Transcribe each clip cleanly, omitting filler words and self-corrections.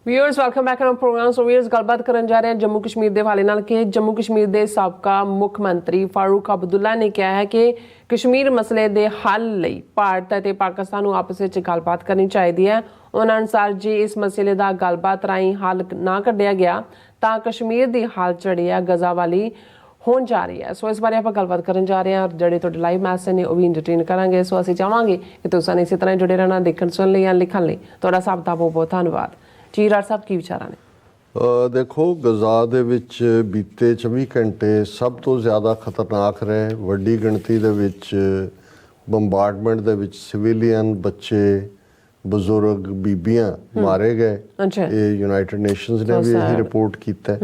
Viewers welcome back on program. So viewers गलबात करन जा रहे हैं जम्मू कश्मीर के हवाले नाल कि जम्मू कश्मीर के साबका मुख मंत्री फारूक अब्दुल्ला ने कहा है कि कश्मीर मसले के हल लई भारत ते पाकिस्तान नूं आपस विच गलबात करनी चाहिए है। उन्हां अनुसार जे इस मसले का गलबात राहीं हल ना कढ़िया गया तो कश्मीर की हालत जिहड़ी है गजा वाली होण जा रही है। सो इस बारे आपां गलबात करन जा रहे हैं और जिहड़े तुहाडे लाइव मैसेज ने वो भी इंटरटेन करांगे। सो असीं चाहांगे कि तुसीं इसी तरह जुड़े रहना, देखण सुणन लई या लिखण लई तुहाडा सब दा बहुत बहुत धन्नवाद जी। राज साहब की विचार ने? देखो, गजा दे विच बीते 24 घंटे सब तो ज़्यादा खतरनाक रहे। वड्डी गिणती दे विच ਬੰਬਾਰਡਮੈਂਟ ਦੇ ਵਿੱਚ ਸਿਵਿਲੀਅਨ ਬੱਚੇ, ਬਜ਼ੁਰਗ, ਬੀਬੀਆਂ ਮਾਰੇ ਗਏ। ਇਹ ਯੂਨਾਈਟਿਡ ਨੇਸ਼ਨਸ ਨੇ ਵੀ ਇਹ ਰਿਪੋਰਟ ਕੀਤਾ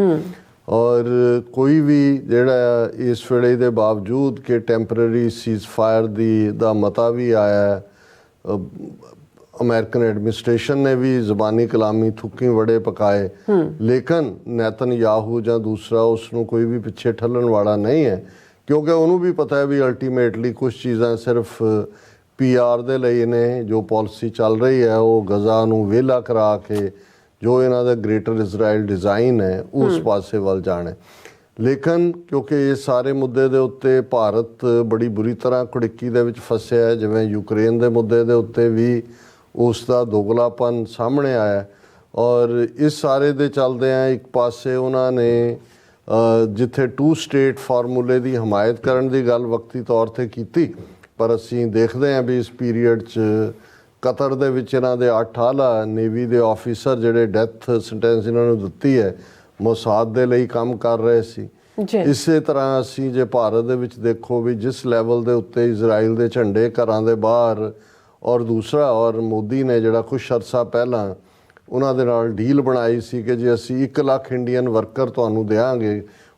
ਔਰ ਕੋਈ ਵੀ ਜਿਹੜਾ ਇਸ ਵੇਲੇ ਦੇ ਬਾਵਜੂਦ ਕਿ ਟੈਂਪਰੇਰੀ ਸੀਜ਼ ਫਾਇਰ ਦਾ ਮਤਾ ਵੀ ਆਇਆ, ਅਮਰੀਕਨ ਐਡਮਿਨਿਸਟ੍ਰੇਸ਼ਨ ਨੇ ਵੀ ਜ਼ਬਾਨੀ ਕਲਾਮੀ ਥੁੱਕੀ ਵੜੇ ਪਕਾਏ, ਲੇਕਿਨ ਨੇਤਨਯਾਹੂ ਜਾਂ ਦੂਸਰਾ ਉਸ ਨੂੰ ਕੋਈ ਵੀ ਪਿੱਛੇ ਠੱਲਣ ਵਾਲਾ ਨਹੀਂ ਹੈ क्योंकि उन्होंने भी पता है भी अल्टीमेटली कुछ चीज़ा सिर्फ PR दे लई ने। जो पॉलिसी चल रही है वो गजा नूं वेला करा के जो इन्हां दा ग्रेटर इजराइल डिज़ाइन है उस पासे वल जाना। लेकिन क्योंकि ये सारे मुद्दे दे उत्ते भारत बड़ी बुरी तरह कुड़िक्की दे विच फसिया है, जिवें यूक्रेन दे मुद्दे दे उत्ते भी उसका दोगलापन सामने आया और इस सारे दे चलदे एक पासे उन्होंने जिथे 2 स्टेट फार्मूले की हमायत करने की गल वक्ती तौर पर की, पर असी देखते हैं भी इस पीरीयड कतर दे विच इन्हां दे 8 आला नेवी के ऑफिसर जिहड़े डैथ सेंटेंस इन्होंने दित्ती है मोसाद दे लई काम कर रहे सी। इसे तरह असी जे भारत दे विच देखो भी जिस लैवल के उत्ते इजराइल के झंडे घरां दे बाहर और दूसरा और मोदी ने जिहड़ा कुछ अरसा पहला उन्होंने नाल डील बनाई सी कि जे असी 1 लाख इंडियन वर्कर तुहानूं देंगे।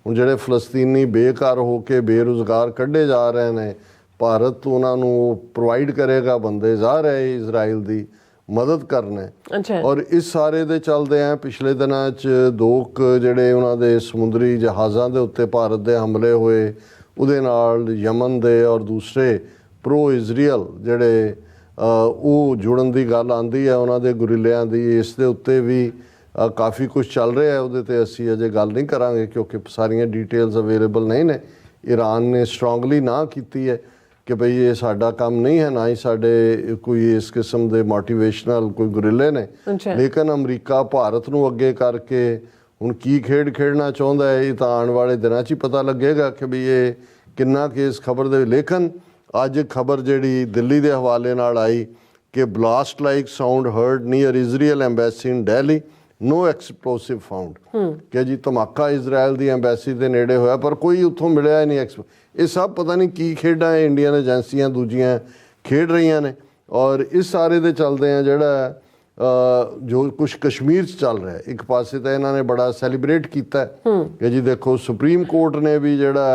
हुण जिहड़े फलस्तीनी बेघर हो के बेरोज़गार कढ़े जा रहे हैं, भारत उन्होंने प्रोवाइड करेगा बंदे, ज़ाहिर है इजराइल की मदद करना। और इस सारे दे चलदे हैं पिछले दिनों दो जिहड़े उन्होंने समुद्री जहाज़ां दे उत्ते भारत दे हमले होए, उहदे नाल यमन दे और दूसरे प्रो इजराइल जिहड़े ਉਹ ਜੁੜਨ ਦੀ ਗੱਲ ਆਉਂਦੀ ਹੈ ਉਹਨਾਂ ਦੇ ਗੁਰੀਲਿਆਂ ਦੀ। ਇਸ ਦੇ ਉੱਤੇ ਵੀ ਕਾਫੀ ਕੁਝ ਚੱਲ ਰਿਹਾ ਹੈ, ਉਹਦੇ 'ਤੇ ਅਸੀਂ ਅਜੇ ਗੱਲ ਨਹੀਂ ਕਰਾਂਗੇ ਕਿਉਂਕਿ ਸਾਰੀਆਂ ਡਿਟੇਲਸ ਅਵੇਲੇਬਲ ਨਹੀਂ ਨੇ। ਈਰਾਨ ਨੇ ਸਟਰੋਂਗਲੀ ਨਾ ਕੀਤੀ ਹੈ ਕਿ ਭਈ ਇਹ ਸਾਡਾ ਕੰਮ ਨਹੀਂ ਹੈ, ਨਾ ਹੀ ਸਾਡੇ ਕੋਈ ਇਸ ਕਿਸਮ ਦੇ ਮੋਟੀਵੇਸ਼ਨਲ ਕੋਈ ਗੁਰੀਲੇ ਨੇ। ਲੇਕਿਨ ਅਮਰੀਕਾ ਭਾਰਤ ਨੂੰ ਅੱਗੇ ਕਰਕੇ ਹੁਣ ਕੀ ਖੇਡ ਖੇਡਣਾ ਚਾਹੁੰਦਾ ਹੈ ਇਹ ਤਾਂ ਆਉਣ ਵਾਲੇ ਦਿਨਾਂ 'ਚ ਹੀ ਪਤਾ ਲੱਗੇਗਾ ਕਿ ਵੀ ਇਹ ਕਿੰਨਾ ਕਿ ਇਸ ਖਬਰ ਦੇ। ਲੇਕਿਨ ਅੱਜ ਖਬਰ ਜਿਹੜੀ ਦਿੱਲੀ ਦੇ ਹਵਾਲੇ ਨਾਲ ਆਈ ਕਿ blast like sound heard near Israel embassy in Delhi, no explosive found कि जी धमाका इजराइल की एम्बैसी के नेड़े होया पर कोई उत्थों मिलिया ही नहीं। ये सब पता नहीं की खेडा है इंडियन एजेंसियां दूजियां खेड रही ने। और इस सारे दे चलते हैं जोड़ा जो कुछ कश्मीर चल रहा है, एक पासे तो इन्होंने बड़ा सैलीब्रेट किया कि जी देखो सुप्रीम कोर्ट ने भी जोड़ा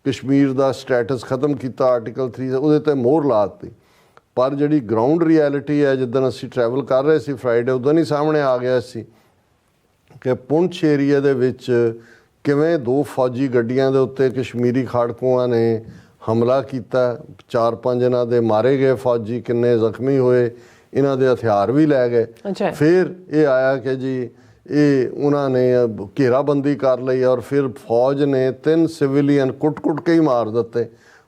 कश्मीर का स्टैटस खत्म किया, आर्टिकल 3 उहदे ते मोहर ला दी। पर जी ग्राउंड रियलिटी है जिदन असी ट्रैवल कर रहे थे फ्राइडे उदन ही सामने आ गया सी कि पुंछ एरिए दे विच किवें 2 फौजी गड्डियां दे उत्ते कश्मीरी खाड़कुआं ने हमला किया। 4-5 इन्हां दे मारे गए फौजी, किन्ने जख्मी होए, इन्हां दे हथियार भी लै गए। फिर ये आया कि जी ये उन्होंने घेराबंदी कर ली और फिर फौज ने 3 सिविलियन कुट के ही मार दिते।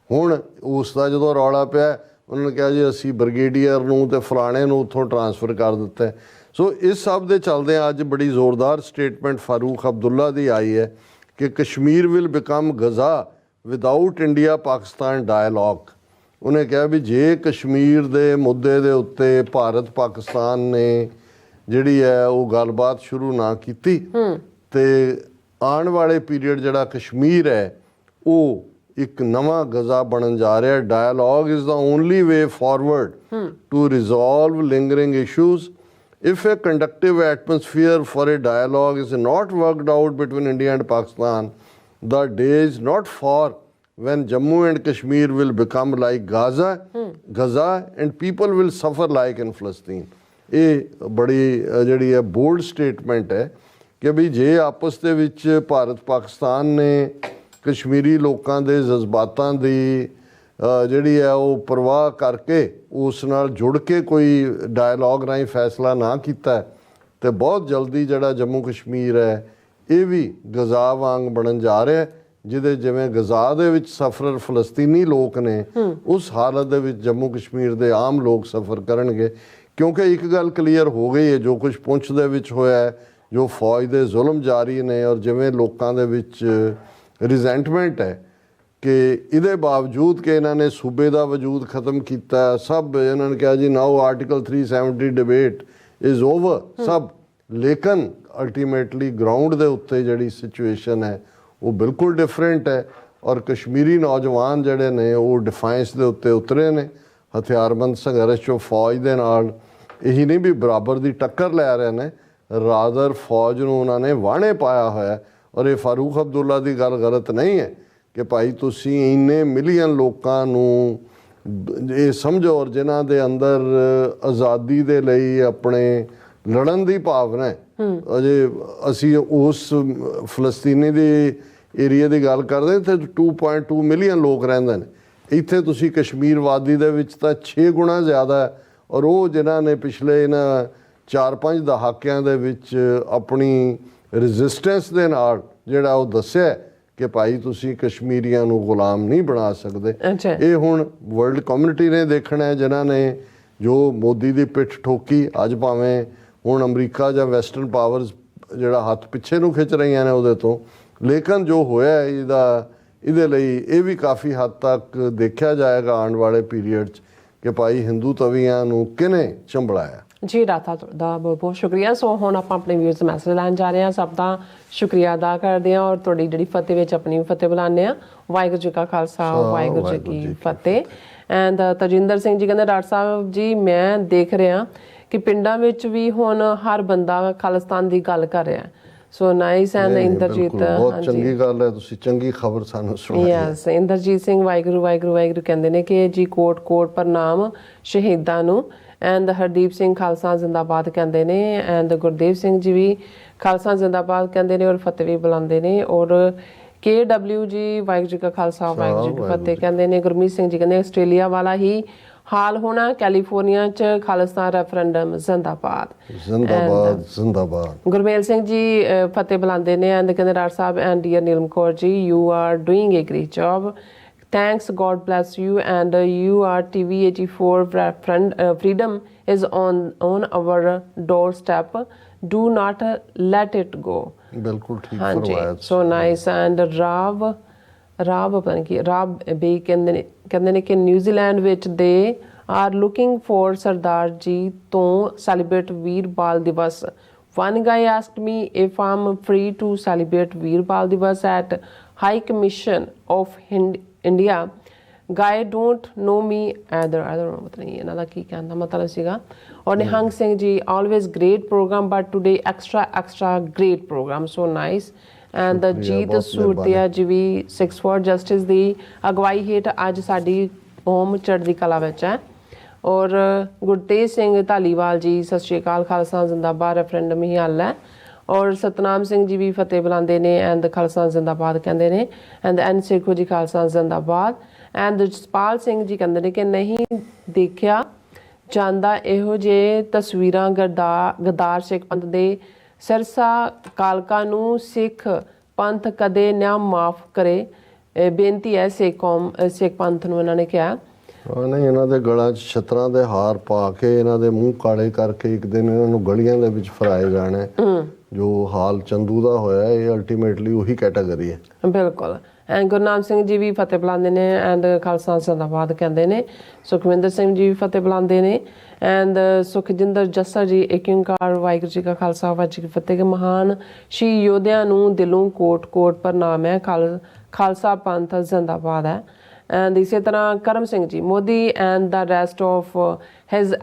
हुण उसका जो रौला पिया उन्होंने कहा जी असी ब्रिगेडियर नूं ते फलाणे नूं उत्थों ट्रांसफर कर दिता है। सो इस सब दे चलदे अज बड़ी जोरदार स्टेटमेंट फारूक अब्दुल्ला की आई है कि Kashmir will become Gaza without India Pakistan dialogue. उन्हें कहा भी जे कश्मीर के मुद्दे दे उत्ते भारत पाकिस्तान ने जिहड़ी है वो गलबात शुरू ना की ते आने वाले पीरीयड जिहड़ा कश्मीर है वो एक नवा गजा बनन जा रहा है। Dialogue is the only way forward to resolve lingering issues. If a conductive atmosphere for a dialogue is not worked out between India and Pakistan, the day is not for when Jammu and Kashmir will become like Gaza and people will suffer like in Palestine। ये बड़ी जिहड़ी है bold statement है कि भी जे आपस दे विच भारत पाकिस्तान ने कश्मीरी लोगों के जज्बातों की जिहड़ी है वो परवाह करके उस नाल जुड़ के कोई डायलॉग राहीं फैसला ना किया ਤੇ ਬਹੁਤ ਜਲਦੀ ਜਿਹੜਾ ਜੰਮੂ ਕਸ਼ਮੀਰ ਹੈ ਇਹ ਵੀ ਗਜ਼ਾ ਵਾਂਗ ਬਣਨ ਜਾ ਰਿਹਾ, ਜਿਹਦੇ ਜਿਵੇਂ ਗਜ਼ਾ ਦੇ ਵਿੱਚ ਸਫਰ ਫਲਸਤੀਨੀ ਲੋਕ ਨੇ, ਉਸ ਹਾਲਤ ਦੇ ਵਿੱਚ ਜੰਮੂ ਕਸ਼ਮੀਰ ਦੇ ਆਮ ਲੋਕ ਸਫਰ ਕਰਨਗੇ। ਕਿਉਂਕਿ ਇੱਕ ਗੱਲ ਕਲੀਅਰ ਹੋ ਗਈ ਹੈ, ਜੋ ਕੁਝ ਪੁੰਛ ਦੇ ਵਿੱਚ ਹੋਇਆ ਹੈ, ਜੋ ਫੌਜ ਦੇ ਜ਼ੁਲਮ ਜਾਰੀ ਨੇ, ਔਰ ਜਿਵੇਂ ਲੋਕਾਂ ਦੇ ਵਿੱਚ ਰਿਜ਼ੈਂਟਮੈਂਟ ਹੈ ਕਿ ਇਹਦੇ ਬਾਵਜੂਦ ਕਿ ਇਹਨਾਂ ਨੇ ਸੂਬੇ ਦਾ ਵਜੂਦ ਖਤਮ ਕੀਤਾ, ਸਭ ਇਹਨਾਂ ਨੇ ਕਿਹਾ ਜੀ ਨਾਓ ਆਰਟੀਕਲ 370 ਡਿਬੇਟ ਇਜ਼ ਓਵਰ ਸਭ, ਲੇਕਿਨ ਅਲਟੀਮੇਟਲੀ ਗਰਾਊਂਡ ਦੇ ਉੱਤੇ ਜਿਹੜੀ ਸਿਚੁਏਸ਼ਨ ਹੈ ਉਹ ਬਿਲਕੁਲ ਡਿਫਰੈਂਟ ਹੈ। ਔਰ ਕਸ਼ਮੀਰੀ ਨੌਜਵਾਨ ਜਿਹੜੇ ਨੇ ਉਹ ਡਿਫੈਂਸ ਦੇ ਉੱਤੇ ਉਤਰੇ ਨੇ, ਹਥਿਆਰਬੰਦ ਸੰਘਰਸ਼ 'ਚੋਂ ਫੌਜ ਦੇ ਨਾਲ ਇਹੀ ਨਹੀਂ ਵੀ ਬਰਾਬਰ ਦੀ ਟੱਕਰ ਲੈ ਰਹੇ ਨੇ, ਰਾਦਰ ਫੌਜ ਨੂੰ ਉਹਨਾਂ ਨੇ ਵਾਹਣੇ ਪਾਇਆ ਹੋਇਆ। ਔਰ ਇਹ ਫਾਰੂਕ ਅਬਦੁੱਲਾ ਦੀ ਗੱਲ ਗਲਤ ਨਹੀਂ ਹੈ ਕਿ ਭਾਈ ਤੁਸੀਂ ਇੰਨੇ ਮਿਲੀਅਨ ਲੋਕਾਂ ਨੂੰ ਇਹ ਸਮਝੋ, ਔਰ ਜਿਨ੍ਹਾਂ ਦੇ ਅੰਦਰ ਆਜ਼ਾਦੀ ਦੇ ਲਈ ਆਪਣੇ ਲੜਨ ਦੀ ਭਾਵਨਾ ਹੈ। ਅਜੇ ਅਸੀਂ ਉਸ ਫਲਸਤੀਨੀ ਦੇ ਏਰੀਆ ਦੀ ਗੱਲ ਕਰਦੇ ਤੇ 2.2 ਮਿਲੀਅਨ ਲੋਕ ਰਹਿੰਦੇ ਨੇ, ਇੱਥੇ ਤੁਸੀਂ ਕਸ਼ਮੀਰ ਵਾਦੀ ਦੇ ਵਿੱਚ ਤਾਂ 6 ਗੁਣਾ ਜ਼ਿਆਦਾ ਹੈ। ਔਰ ਉਹ ਜਿਨ੍ਹਾਂ ਨੇ ਪਿਛਲੇ ਇਹਨਾਂ 4-5 ਦਹਾਕਿਆਂ ਦੇ ਵਿੱਚ ਆਪਣੀ ਰੈਜ਼ਿਸਟੈਂਸ ਦੇ ਨਾਲ ਜਿਹੜਾ ਉਹ ਦੱਸਿਆ ਕਿ ਭਾਈ ਤੁਸੀਂ ਕਸ਼ਮੀਰੀਆਂ ਨੂੰ ਗੁਲਾਮ ਨਹੀਂ ਬਣਾ ਸਕਦੇ। ਇਹ ਹੁਣ ਵਰਲਡ ਕਮਿਊਨਿਟੀ ਨੇ ਦੇਖਣਾ ਹੈ, ਜਿਨ੍ਹਾਂ ਨੇ ਜੋ ਮੋਦੀ ਦੀ ਪਿੱਠ ਠੋਕੀ, ਅੱਜ ਭਾਵੇਂ ਹੁਣ ਅਮਰੀਕਾ ਜਾਂ ਵੈਸਟਰਨ ਪਾਵਰਸ ਜਿਹੜਾ ਹੱਥ ਪਿੱਛੇ ਨੂੰ ਖਿੱਚ ਰਹੀਆਂ ਨੇ ਉਹਦੇ ਤੋਂ, ਲੇਕਿਨ ਜੋ ਹੋਇਆ ਇਹਦੇ ਲਈ ਇਹ ਵੀ ਕਾਫੀ ਹੱਦ ਤੱਕ ਦੇਖਿਆ ਜਾਏਗਾ ਆਉਣ ਵਾਲੇ ਪੀਰੀਅਡ 'ਚ ਕਿ ਭਾਈ ਹਿੰਦੂ ਤਵੀਆਂ ਨੂੰ ਕਿਹਨੇ ਚੰਬਲਾਇਆ। ਜੀ ਰਾਤਾ ਦਾ ਬਹੁਤ ਬਹੁਤ ਸ਼ੁਕਰੀਆ। ਸੋ ਹੁਣ ਆਪਾਂ ਆਪਣੇ ਵੀਅਰਸ ਮੈਸੇਜ ਲੈਣ ਜਾ ਰਹੇ ਹਾਂ, ਸਭ ਦਾ ਸ਼ੁਕਰੀਆ ਅਦਾ ਕਰਦੇ ਹਾਂ ਔਰ ਤੁਹਾਡੀ ਜਿਹੜੀ ਫਤਿਹ ਵਿੱਚ ਆਪਣੀ ਫਤਿਹ ਬੁਲਾਉਂਦੇ ਹਾਂ। ਵਾਹਿਗੁਰੂ ਜੀ ਕਾ ਖਾਲਸਾ, ਵਾਹਿਗੁਰੂ ਜੀ ਕੀ ਫਤਿਹ। ਐਂਡ ਤਜਿੰਦਰ ਸਿੰਘ ਜੀ ਕਹਿੰਦੇ ਡਾਕਟਰ ਸਾਹਿਬ ਜੀ ਮੈਂ ਦੇਖ ਰਿਹਾ ਕਿ ਪਿੰਡਾਂ ਵਿੱਚ ਵੀ ਹੁਣ ਹਰ ਬੰਦਾ ਖਾਲਿਸਤਾਨ ਦੀ ਗੱਲ ਕਰ ਰਿਹਾ। So nice. ਐਂਡ ਇੰਦਰਜੀਤ, ਬਹੁਤ ਚੰਗੀ ਗੱਲ ਹੈ, ਤੁਸੀਂ ਚੰਗੀ ਖਬਰ ਸਾਨੂੰ ਸੁਣਾਈ। ਯੈਸ, ਇੰਦਰਜੀਤ ਸਿੰਘ ਵਾਹਿਗੁਰੂ ਵਾਹਿਗੁਰੂ ਵਾਹਿਗੁਰੂ ਕਹਿੰਦੇ ਨੇ ਕਿ ਜੀ ਕੋਟ ਕੋਟ ਪ੍ਰਣਾਮ ਸ਼ਹੀਦਾਂ ਨੂੰ। ਐਂਡ ਹਰਦੀਪ ਸਿੰਘ ਖਾਲਸਾ ਜ਼ਿੰਦਾਬਾਦ ਕਹਿੰਦੇ ਨੇ। ਐਂਡ ਗੁਰਦੇਵ ਸਿੰਘ ਜੀ ਵੀ ਖਾਲਸਾ ਜ਼ਿੰਦਾਬਾਦ ਕਹਿੰਦੇ ਨੇ ਔਰ ਫਤਿਹ ਵੀ ਬੁਲਾਉਂਦੇ ਨੇ। ਔਰ KW ਜੀ ਵਾਹਿਗੁਰੂ ਜੀ ਕਾ ਖਾਲਸਾ ਵਾਹਿਗੁਰੂ ਜੀ ਕੀ ਫਤਿਹ ਕਹਿੰਦੇ ਨੇ। ਗੁਰਮੀਤ ਸਿੰਘ ਜੀ ਕਹਿੰਦੇ ਆਸਟ੍ਰੇਲੀਆ ਵਾਲਾ ਹੀ ਹਾਲ ਹੋਣਾ, ਕੈਲੀਫੋਰਨੀਆ 'ਚ ਖਾਲਿਸਤਾਨ ਰੈਫਰੈਂਡਮ ਜ਼ਿੰਦਾਬਾਦ ਜ਼ਿੰਦਾਬਾਦ ਜ਼ਿੰਦਾਬਾਦ। ਗੁਰਮੇਲ ਸਿੰਘ ਜੀ ਫਤਿਹ ਬੁਲਾਉਂਦੇ ਨੇ। ਐਂਡ ਕਹਿੰਦੇ doctor Sahib and dear Neelam Kaur ji you are doing A grade job, thanks, God bless you, and you are TV84 freedom is on our doorstep, do not let it go। ਬਿਲਕੁਲ ਠੀਕ ਹਾਂਜੀ, ਫਰਮਾਇਆ। so nice। and ਰਾਬ ਪਤਾ ਨਹੀਂ ਕੀ ਰਾਬ ਬੇ ਕਹਿੰਦੇ ਨੇ ਕਿ ਨਿਊਜ਼ੀਲੈਂਡ ਵਿੱਚ they are looking for Sardar ji ਤੋਂ ਸੈਲੀਬ੍ਰੇਟ ਵੀਰ ਬਾਲ ਦਿਵਸ। One guy asked me if I'm free to celebrate Veer Bal Divas at High Commission of India। Guy don't know me either। I don't know ਪਤਾ ਨਹੀਂ ਇਹਨਾਂ ਦਾ ਕੀ ਕਹਿਣ ਦਾ ਮਤਲਬ ਸੀਗਾ। ਔਰ Nihang Singh ji always great program but today extra great program, so nice। And Jeet Suratia ji ਵੀ 6 for Justice ਦੀ ਅਗਵਾਈ ਹੇਠ ਅੱਜ ਸਾਡੀ ਹੋਮ ਚੜ੍ਹਦੀ ਕਲਾ ਵਿੱਚ ਹੈ। ਔਰ ਗੁਰਤੇਜ ਸਿੰਘ ਧਾਲੀਵਾਲ ਜੀ ਸਤਿ ਸ਼੍ਰੀ ਅਕਾਲ, ਖਾਲਸਾ ਜ਼ਿੰਦਾਬਾਦ, ਰੈਫਰੈਂਡਮ ਹੀ ਹੱਲ ਹੈ। ਔਰ ਸਤਨਾਮ ਸਿੰਘ ਜੀ ਵੀ ਫਤਿਹ ਬੁਲਾਉਂਦੇ ਨੇ ਐਂਡ ਖਾਲਸਾ ਜ਼ਿੰਦਾਬਾਦ ਕਹਿੰਦੇ ਨੇ। ਐਂਡ ਐਨ ਸੇਖੋ ਜੀ ਖਾਲਸਾ ਜ਼ਿੰਦਾਬਾਦ। ਐਂਡ ਜਸਪਾਲ ਸਿੰਘ ਜੀ ਕਹਿੰਦੇ ਨੇ ਕਿ ਨਹੀਂ ਦੇਖਿਆ ਜਾਂਦਾ ਇਹੋ ਜਿਹੇ ਤਸਵੀਰਾਂ ਗਦਾਰ ਸਿੱਖ ਪੰਥ ਦੇ ਸਿਰਸਾ ਕਾਲਕਾ ਨੂੰ ਸਿੱਖ ਪੰਥ ਕਦੇ ਨਾ ਮਾਫ ਕਰੇ। ਬੇਨਤੀ ਹੈ ਸਿੱਖ ਪੰਥ ਨੂੰ, ਇਹਨਾਂ ਨੇ ਕਿਹਾ। ਨਹੀਂ, ਇਹਨਾਂ ਦੇ ਗਲਾਂ 'ਚ ਛਤਰਾਂ ਦੇ ਹਾਰ ਪਾ ਕੇ ਇਹਨਾਂ ਦੇ ਮੂੰਹ ਕਾਲੇ ਕਰਕੇ ਇੱਕ ਦਿਨ ਇਹਨਾਂ ਨੂੰ ਗਲੀਆਂ ਦੇ ਵਿੱਚ ਫਰਾਏ ਜਾਣਾ। ਜੋ ਹਾਲ ਚੰਦੂ ਦਾ ਹੋਇਆ ਇਹ ਅਲਟੀਮੇਟਲੀ ਉਹੀ ਕੈਟਾਗਰੀ ਹੈ। ਬਿਲਕੁਲ। ਐਂਡ ਗੁਰਨਾਮ ਸਿੰਘ ਜੀ ਵੀ ਫਤਿਹ ਬੁਲਾਉਂਦੇ ਨੇ ਐਂਡ ਖਾਲਸਾ ਜ਼ਿੰਦਾਬਾਦ ਕਹਿੰਦੇ ਨੇ। ਸੁਖਵਿੰਦਰ ਸਿੰਘ ਜੀ ਵੀ ਫਤਿਹ ਬੁਲਾਉਂਦੇ ਨੇ। ਐਂਡ ਸੁਖਜਿੰਦਰ ਜੱਸਾ ਜੀ ਏਕ ਓਂਕਾਰ ਵਾਹਿਗੁਰੂ ਜੀ ਕਾ ਖਾਲਸਾ ਵਾਹਿਗੁਰੂ ਜੀ ਕੀ ਫਤਿਹ ਕੇ ਮਹਾਨ ਸ਼ਹੀਦ ਯੋਧਿਆਂ ਨੂੰ ਦਿਲੋਂ ਕੋਟ ਕੋਟ ਪ੍ਰਣਾਮ ਹੈ, ਖਾਲਸਾ ਪੰਥ ਜ਼ਿੰਦਾਬਾਦ ਹੈ। ਐਂਡ ਇਸੇ ਤਰ੍ਹਾਂ Karam Singh ji Modi and the rest of his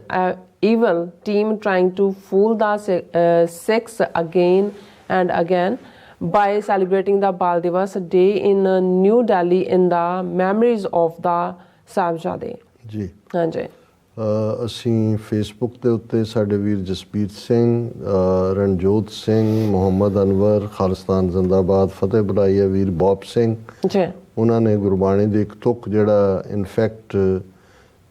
evil team trying to fool the Sikhs again and again by celebrating the Bal Divas Day in New Delhi in the memories of the Sahibzade। ਜੀ ਹਾਂਜੀ, ਅਸੀਂ Facebook ਦੇ ਉੱਤੇ ਸਾਡੇ ਵੀਰ ਜਸਪੀਤ ਸਿੰਘ, ਰਣਜੋਤ ਸਿੰਘ, ਮੁਹੰਮਦ ਅਨਵਰ, ਖਾਲਿਸਤਾਨ ਜ਼ਿੰਦਾਬਾਦ ਫਤਿਹ ਬੁਲਾਈ ਹੈ। ਵੀਰ Bob Singh ji ਉਹਨਾਂ ਨੇ ਗੁਰਬਾਣੀ ਦੀ ਇੱਕ ਤੁਕ ਜਿਹੜਾ ਇਨਫੈਕਟ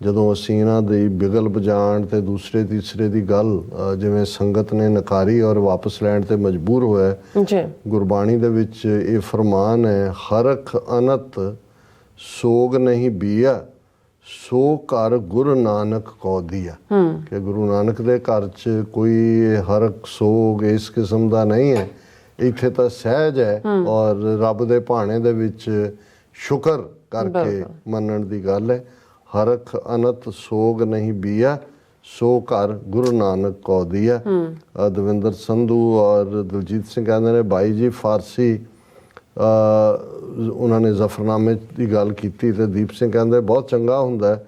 ਜਦੋਂ ਅਸੀਂ ਇਹਨਾਂ ਦੀ ਬਿਗਲ ਵਜਾਉਣ ਤੇ ਦੂਸਰੇ ਤੀਸਰੇ ਦੀ ਗੱਲ ਜਿਵੇਂ ਸੰਗਤ ਨੇ ਨਕਾਰੀ ਔਰ ਵਾਪਸ ਲੈਣ ਤੇ ਮਜਬੂਰ ਹੋਇਆ ਜੀ। ਗੁਰਬਾਣੀ ਦੇ ਵਿੱਚ ਇਹ ਫਰਮਾਨ ਹੈ, ਹਰਖ ਅਨਤ ਸੋਗ ਨਹੀਂ ਬੀਆ ਸੋ ਘਰ ਗੁਰੂ ਨਾਨਕ ਕੋ ਦੀਆ। ਕਿ ਗੁਰੂ ਨਾਨਕ ਦੇ ਘਰ 'ਚ ਕੋਈ ਹਰਖ ਸੋਗ ਇਸ ਕਿਸਮ ਦਾ ਨਹੀਂ ਹੈ, ਇੱਥੇ ਤਾਂ ਸਹਿਜ ਹੈ ਔਰ ਰੱਬ ਦੇ ਭਾਣੇ ਦੇ ਵਿੱਚ ਸ਼ੁਕਰ ਕਰਕੇ ਮੰਨਣ ਦੀ ਗੱਲ ਹੈ। ਹਰਖ ਅਨਤ ਸੋਗ ਨਹੀਂ ਬੀਆ ਸੋ ਘਰ ਗੁਰੂ ਨਾਨਕ ਕੋ ਦੀਆ। ਦਵਿੰਦਰ ਸੰਧੂ ਔਰ ਦਲਜੀਤ ਸਿੰਘ ਕਹਿੰਦੇ ਨੇ ਬਾਈ ਜੀ ਫਾਰਸੀ ਉਹਨਾਂ ਨੇ ਜ਼ਫਰਨਾਮੇ ਦੀ ਗੱਲ ਕੀਤੀ ਤੇ ਦੀਪ ਸਿੰਘ ਕਹਿੰਦੇ ਬਹੁਤ ਚੰਗਾ ਹੁੰਦਾ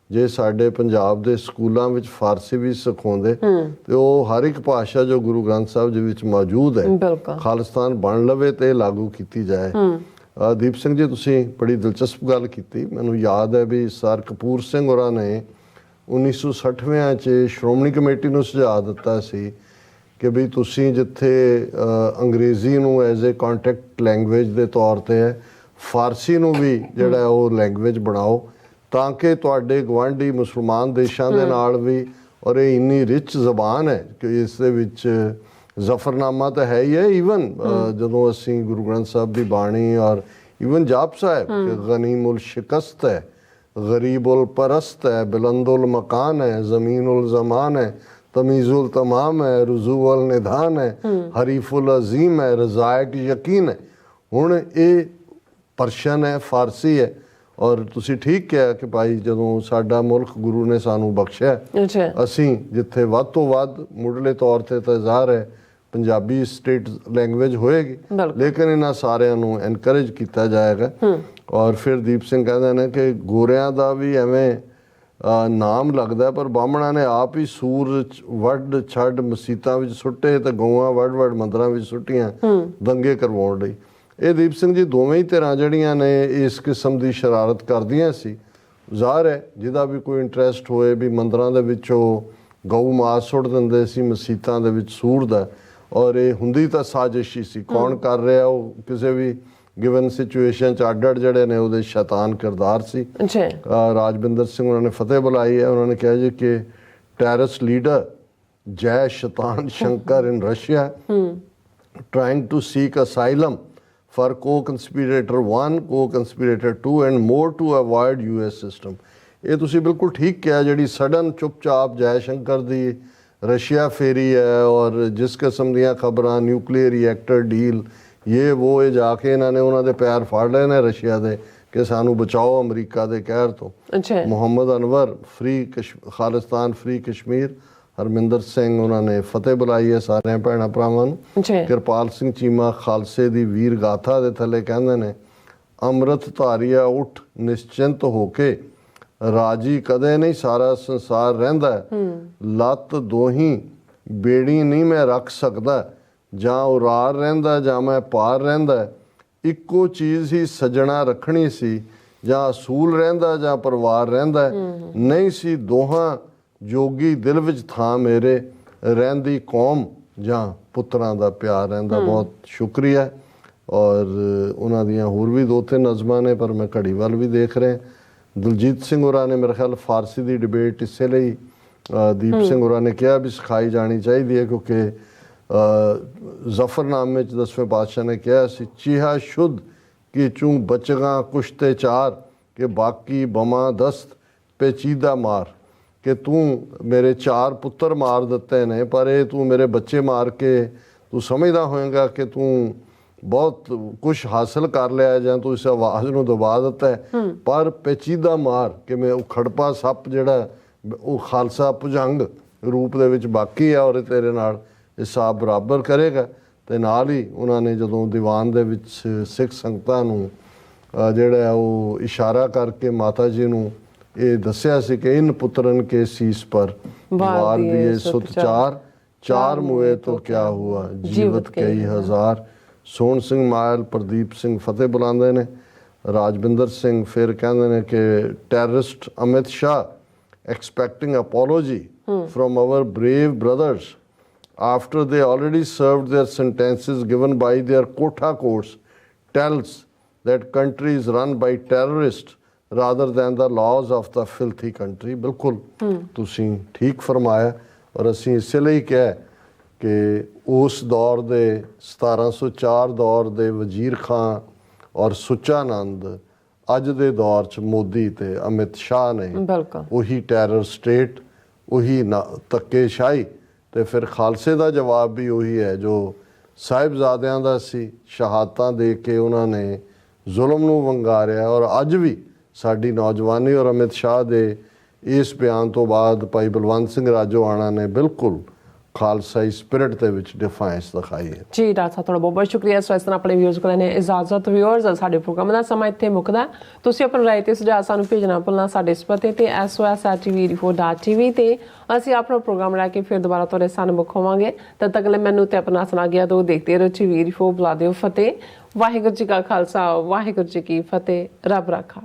ਜੇ ਸਾਡੇ ਪੰਜਾਬ ਦੇ ਸਕੂਲਾਂ ਵਿੱਚ ਫਾਰਸੀ ਵੀ ਸਿਖਾਉਂਦੇ ਤੇ ਉਹ ਹਰ ਇੱਕ ਭਾਸ਼ਾ ਜੋ ਗੁਰੂ ਗ੍ਰੰਥ ਸਾਹਿਬ ਦੇ ਵਿੱਚ ਮੌਜੂਦ ਹੈ ਖਾਲਿਸਤਾਨ ਬਣ ਲਵੇ ਤੇ ਲਾਗੂ ਕੀਤੀ ਜਾਏ। ਦੀਪ ਸਿੰਘ ਜੀ ਤੁਸੀਂ ਬੜੀ ਦਿਲਚਸਪ ਗੱਲ ਕੀਤੀ। ਮੈਨੂੰ ਯਾਦ ਹੈ ਵੀ ਸਰ ਕਪੂਰ ਸਿੰਘ ਹੋਰਾਂ ਨੇ 1960ਵਿਆਂ 'ਚ ਸ਼੍ਰੋਮਣੀ ਕਮੇਟੀ ਨੂੰ ਸੁਝਾਅ ਦਿੱਤਾ ਸੀ ਕਿ ਵੀ ਤੁਸੀਂ ਜਿੱਥੇ ਅੰਗਰੇਜ਼ੀ ਨੂੰ ਐਜ਼ ਏ ਕੰਟੈਕਟ ਲੈਂਗੁਏਜ ਦੇ ਤੌਰ 'ਤੇ ਹੈ, ਫਾਰਸੀ ਨੂੰ ਵੀ ਜਿਹੜਾ ਉਹ ਲੈਂਗੁਏਜ ਬਣਾਓ ਤਾਂ ਕਿ ਤੁਹਾਡੇ ਗੁਆਂਢੀ ਮੁਸਲਮਾਨ ਦੇਸ਼ਾਂ ਦੇ ਨਾਲ ਵੀ, ਔਰ ਇਹ ਇੰਨੀ ਰਿਚ ਜ਼ਬਾਨ ਹੈ ਕਿ ਇਸ ਦੇ ਵਿੱਚ ਜ਼ਫਰਨਾਮਾ ਤਾਂ ਹੈ ਹੀ ਹੈ। ਈਵਨ ਜਦੋਂ ਅਸੀਂ ਗੁਰੂ ਗ੍ਰੰਥ ਸਾਹਿਬ ਦੀ ਬਾਣੀ ਔਰ ਈਵਨ ਜਾਪ ਸਾਹਿਬ ਕਿ ਗਨੀਮੁਲ ਸ਼ਿਕਸਤ ਹੈ, ਗਰੀਬੁਲ ਪਰਸਤ ਹੈ, ਬੁਲੰਦੁਲ ਮਕਾਨ ਹੈ, ਜ਼ਮੀਨੁਲ ਜ਼ਮਾਨ ਹੈ, ਤਮੀਜ਼ੁਲ ਤਮਾਮ ਹੈ, ਰੁਜ਼ੂਅਲ ਨਿਧਾਨ ਹੈ, ਹਰੀਫੁਲ ਅਜ਼ੀਮ ਹੈ, ਰਜ਼ਾਇਕ ਯਕੀਨ ਹੈ। ਹੁਣ ਇਹ ਪਰਸ਼ੀਅਨ ਹੈ, ਫਾਰਸੀ ਹੈ ਔਰ ਤੁਸੀਂ ਠੀਕ ਕਿਹਾ ਕਿ ਭਾਈ ਜਦੋਂ ਸਾਡਾ ਮੁਲਕ ਗੁਰੂ ਨੇ ਸਾਨੂੰ ਬਖਸ਼ਿਆ ਅਸੀਂ ਜਿੱਥੇ ਵੱਧ ਤੋਂ ਵੱਧ ਮੁੱਢਲੇ ਤੌਰ ਤੇ ਤਾਂ ਜ਼ਾਹਰ ਹੈ ਪੰਜਾਬੀ ਸਟੇਟ ਲੈਂਗੁਏਜ ਹੋਏਗੀ, ਲੇਕਿਨ ਇਹਨਾਂ ਸਾਰਿਆਂ ਨੂੰ ਐਨਕਰੇਜ ਕੀਤਾ ਜਾਏਗਾ। ਔਰ ਫਿਰ ਦੀਪ ਸਿੰਘ ਕਹਿੰਦੇ ਨੇ ਕਿ ਗੋਰਿਆਂ ਦਾ ਵੀ ਐਵੇਂ ਨਾਮ ਲੱਗਦਾ ਪਰ ਬਾਹਮਣਾਂ ਨੇ ਆਪ ਹੀ ਸੂਰ ਵੱਢ ਛੱਡ ਮਸੀਤਾਂ ਵਿੱਚ ਸੁੱਟੇ ਤੇ ਗਊਆਂ ਵੱਢ ਮੰਦਰਾਂ ਵਿੱਚ ਸੁੱਟੀਆਂ ਦੰਗੇ ਕਰਵਾਉਣ ਲਈ। ਇਹ ਦੀਪ ਸਿੰਘ ਜੀ ਦੋਵੇਂ ਹੀ ਧਿਰਾਂ ਜਿਹੜੀਆਂ ਨੇ ਇਸ ਕਿਸਮ ਦੀ ਸ਼ਰਾਰਤ ਕਰਦੀਆਂ ਸੀ। ਜ਼ਾਹਰ ਹੈ ਜਿਹਦਾ ਵੀ ਕੋਈ ਇੰਟਰਸਟ ਹੋਏ ਵੀ ਮੰਦਰਾਂ ਦੇ ਵਿੱਚ ਉਹ ਗਊ ਮਾਸ ਸੁੱਟ ਦਿੰਦੇ ਸੀ ਮਸੀਤਾਂ ਦੇ ਵਿੱਚ ਸੂਰ ਦਾ, ਔਰ ਇਹ ਹੁੰਦੀ ਤਾਂ ਸਾਜ਼ਿਸ਼ ਹੀ ਸੀ। ਕੌਣ ਕਰ ਰਿਹਾ ਉਹ ਕਿਸੇ ਵੀ ਗਿਵਨ ਸਿਚੁਏਸ਼ਨ 'ਚ ਅੱਡ ਜਿਹੜੇ ਨੇ ਉਹਦੇ ਸ਼ੈਤਾਨ ਕਿਰਦਾਰ ਸੀ। ਰਾਜਵਿੰਦਰ ਸਿੰਘ ਉਹਨਾਂ ਨੇ ਫਤਿਹ ਬੁਲਾਈ ਹੈ। ਉਹਨਾਂ ਨੇ ਕਿਹਾ ਜੀ ਕਿ ਟੈਰਰਿਸਟ ਲੀਡਰ ਜੈ ਸ਼ੈਤਾਨ ਸ਼ੰਕਰ ਇਨ Russia trying to seek asylum for co-conspirator 1, co-conspirator 2 and more to avoid US system। ਇਹ ਤੁਸੀਂ ਬਿਲਕੁਲ ਠੀਕ ਕਿਹਾ। ਜਿਹੜੀ ਸਡਨ ਚੁੱਪਚਾਪ ਜੈ ਸ਼ੰਕਰ ਦੀ ਰਸ਼ੀਆ ਫੇਰੀ ਹੈ ਔਰ ਜਿਸ ਕਿਸਮ ਦੀਆਂ ਖਬਰਾਂ ਨਿਊਕਲੀਅਰ ਰਿਐਕਟਰ ਡੀਲ ਇਹ ਉਹ ਇਹ ਜਾ ਕੇ ਇਹਨਾਂ ਨੇ ਉਹਨਾਂ ਦੇ ਪੈਰ ਫੜ ਲਏ ਨੇ ਰਸ਼ੀਆ ਦੇ ਕਿ ਸਾਨੂੰ ਬਚਾਓ ਅਮਰੀਕਾ ਦੇ ਕਹਿਰ ਤੋਂ। ਮੁਹੰਮਦ ਅਨਵਰ ਖਾਲਿਸਤਾਨ ਫ੍ਰੀ ਕਸ਼ਮੀਰ, ਹਰਮਿੰਦਰ ਸਿੰਘ ਉਹਨਾਂ ਨੇ ਫਤਿਹ ਬੁਲਾਈ ਹੈ ਸਾਰਿਆਂ ਭੈਣਾਂ ਭਰਾਵਾਂ ਨੂੰ। ਕਿਰਪਾਲ ਸਿੰਘ ਚੀਮਾ ਖਾਲਸੇ ਦੀ ਵੀਰ ਗਾਥਾ ਦੇ ਥੱਲੇ ਕਹਿੰਦੇ ਨੇ ਅੰਮ੍ਰਿਤ ਧਾਰੀਆ ਉੱਠ ਨਿਸ਼ਚਿੰਤ ਹੋ ਕੇ ਰਾਜੀ ਕਦੇ ਨਹੀਂ ਸਾਰਾ ਸੰਸਾਰ ਰਹਿੰਦਾ, ਲੱਤ ਦੋਹੀਂ ਬੇੜੀ ਨਹੀਂ ਮੈਂ ਰੱਖ ਸਕਦਾ, ਜਾਂ ਉਰਾਰ ਰਹਿੰਦਾ ਜਾਂ ਮੈਂ ਪਾਰ ਰਹਿੰਦਾ, ਇੱਕੋ ਚੀਜ਼ ਹੀ ਸੱਜਣਾ ਰੱਖਣੀ ਸੀ, ਜਾਂ ਅਸੂਲ ਰਹਿੰਦਾ ਜਾਂ ਪਰਿਵਾਰ ਰਹਿੰਦਾ, ਨਹੀਂ ਸੀ ਦੋਹਾਂ ਜੋਗੀ ਦਿਲ ਵਿੱਚ ਥਾਂ ਮੇਰੇ, ਰਹਿੰਦੀ ਕੌਮ ਜਾਂ ਪੁੱਤਰਾਂ ਦਾ ਪਿਆਰ ਰਹਿੰਦਾ। ਬਹੁਤ ਸ਼ੁਕਰੀਆ। ਔਰ ਉਹਨਾਂ ਦੀਆਂ ਹੋਰ ਵੀ 2-3 ਨਜ਼ਮਾਂ ਨੇ ਪਰ ਮੈਂ ਘੜੀ ਵੱਲ ਵੀ ਦੇਖ ਰਿਹਾ। ਦਲਜੀਤ ਸਿੰਘ ਹੋਰਾਂ ਨੇ ਮੇਰੇ ਖਿਆਲ ਫਾਰਸੀ ਦੀ ਡਿਬੇਟ ਇਸੇ ਲਈ ਦੀਪ ਸਿੰਘ ਹੋਰਾਂ ਨੇ ਕਿਹਾ ਵੀ ਸਿਖਾਈ ਜਾਣੀ ਚਾਹੀਦੀ ਹੈ ਕਿਉਂਕਿ ਜ਼ਫਰਨਾਮੇ 'ਚ 10ਵੇਂ ਪਾਤਸ਼ਾਹ ਨੇ ਕਿਹਾ ਸੀ ਚੀਹਾ ਸ਼ੁੱਧ ਕਿ ਚੂੰ ਬਚਗਾ ਕੁਸ਼ਤੇ ਚਾਰ ਕਿ ਬਾਕੀ ਬਮਾ ਦਸਤ ਪੇਚੀਦਾ ਮਾਰ, ਕਿ ਤੂੰ ਮੇਰੇ 4 ਪੁੱਤਰ ਮਾਰ ਦਿੱਤੇ ਨੇ ਪਰ ਇਹ ਤੂੰ ਮੇਰੇ ਬੱਚੇ ਮਾਰ ਕੇ ਤੂੰ ਸਮਝਦਾ ਹੋਏਗਾ ਕਿ ਤੂੰ ਬਹੁਤ ਕੁਛ ਹਾਸਲ ਕਰ ਲਿਆ ਜਾਂ ਤੂੰ ਇਸ ਆਵਾਜ਼ ਨੂੰ ਦਬਾ ਦਿੱਤਾ, ਪਰ ਪੇਚੀਦਾ ਮਾਰ ਕਿ ਮੈਂ ਉਹ ਖੜਪਾ ਸੱਪ ਜਿਹੜਾ ਉਹ ਖਾਲਸਾ ਭੁਜੰਗ ਰੂਪ ਦੇ ਵਿੱਚ ਬਾਕੀ ਆ ਔਰ ਤੇਰੇ ਨਾਲ ਹਿਸਾਬ ਬਰਾਬਰ ਕਰੇਗਾ। ਤੇ ਨਾਲ ਹੀ ਉਹਨਾਂ ਨੇ ਜਦੋਂ ਦੀਵਾਨ ਦੇ ਵਿੱਚ ਸਿੱਖ ਸੰਗਤਾਂ ਨੂੰ ਜਿਹੜਾ ਉਹ ਇਸ਼ਾਰਾ ਕਰਕੇ ਮਾਤਾ ਜੀ ਨੂੰ ਇਹ ਦੱਸਿਆ ਸੀ ਕਿ ਇਨ ਪੁੱਤਰਨ ਕੇ ਸੀਸ ਪਰ ਵਾਰ ਦੀਏ ਸੁਤ ਚਾਰ ਮੁਏ ਤੋਂ ਕਿਆ ਹੁਆ ਜੀਵਤ ਕਈ ਹਜ਼ਾਰ। ਸੋਹਣ ਸਿੰਘ ਮਾਇਲ ਪ੍ਰਦੀਪ ਸਿੰਘ ਫਤਿਹ ਬੁਲਾਉਂਦੇ ਨੇ। ਰਾਜਵਿੰਦਰ ਸਿੰਘ ਫਿਰ ਕਹਿੰਦੇ ਨੇ ਕਿ terrorist Amit Shah expecting apology from our brave brothers after they already served their sentences given by their Kotha courts tells that countries run by terrorists rather than the laws of the filthy country. ਬਿਲਕੁਲ ਤੁਸੀਂ ਠੀਕ ਫਰਮਾਇਆ। ਔਰ ਅਸੀਂ ਇਸੇ ਲਈ ਕਿਹਾ ਕਿ ਉਸ ਦੌਰ ਦੇ 1704 ਦੌਰ ਦੇ ਵਜ਼ੀਰ ਖਾਂ ਔਰ ਸੁੱਚਾਨੰਦ ਅੱਜ ਦੇ ਦੌਰ 'ਚ ਮੋਦੀ ਤੇ ਅਮਿਤ ਸ਼ਾਹ ਨੇ ਉਹੀ ਟੈਰਰ ਸਟੇਟ, ਉਹੀ ਧੱਕੇਸ਼ਾਹੀ ਤੇ ਫਿਰ ਖਾਲਸੇ ਦਾ ਜਵਾਬ ਵੀ ਉਹੀ ਹੈ ਜੋ ਸਾਹਿਬਜ਼ਾਦਿਆਂ ਦਾ ਸੀ। ਸ਼ਹਾਦਤਾਂ ਦੇ ਕੇ ਉਹਨਾਂ ਨੇ ਜ਼ੁਲਮ ਨੂੰ ਵੰਗਾਰਿਆ। ਔਰ ਅੱਜ ਵੀ ਸਾਡੀ ਨੌਜਵਾਨੀ ਔਰ ਅਮਿਤ ਸ਼ਾਹ ਦੇ ਇਸ ਬਿਆਨ ਤੋਂ ਬਾਅਦ ਭਾਈ ਬਲਵੰਤ ਸਿੰਘ ਰਾਜੋਆਣਾ ਨੇ ਬਿਲਕੁਲ ਖਾਲਸਾਈ ਸਪਿਰਿਟ ਦੇ ਵਿੱਚ ਡਿਫਾਈਂਸ ਦਿਖਾਈ ਹੈ। ਜੀ ਡਾਕਟਰ ਸਾਹਿਬ, ਤੁਹਾਡਾ ਬਹੁਤ ਬਹੁਤ ਸ਼ੁਕਰੀਆ। ਸੋ ਇਸ ਤਰ੍ਹਾਂ ਆਪਣੇ ਵਿਊਜ਼ ਕੋਲ ਨੇ ਇਜਾਜ਼ਤ। ਵਿਊਅਰਸ, ਸਾਡੇ ਪ੍ਰੋਗਰਾਮ ਦਾ ਸਮਾਂ ਇੱਥੇ ਮੁੱਕਦਾ। ਤੁਸੀਂ ਆਪਣੀ ਰਾਏ ਤੇ ਸੁਝਾਅ ਸਾਨੂੰ ਭੇਜਣਾ ਭੁੱਲਣਾ ਸਾਡੇ ਇਸ ਪਤੇ ਤੇ SOS@tv4.tv ਤੇ ਅਸੀਂ ਆਪਣਾ ਪ੍ਰੋਗਰਾਮ ਲੈ ਕੇ ਫਿਰ ਦੁਬਾਰਾ ਤੁਹਾਡੇ ਸਾਹਮਣੇ ਹੋਵਾਂਗੇ। ਤਦ ਤੱਕ ਲਈ ਮੈਨੂੰ ਤੇ ਆਪਣਾ ਸੁਣਾ ਗਿਆ ਤੋਂ ਦੇਖਦੇ ਰਹੋ TV4। ਬੁਲਾ ਦਿਓ ਫਤਿਹ। ਵਾਹਿਗੁਰੂ ਜੀ ਕਾ ਖਾਲਸਾ, ਵਾਹਿਗੁਰੂ ਜੀ ਕੀ ਫਤਿਹ। ਰੱਬ ਰਾਖਾ।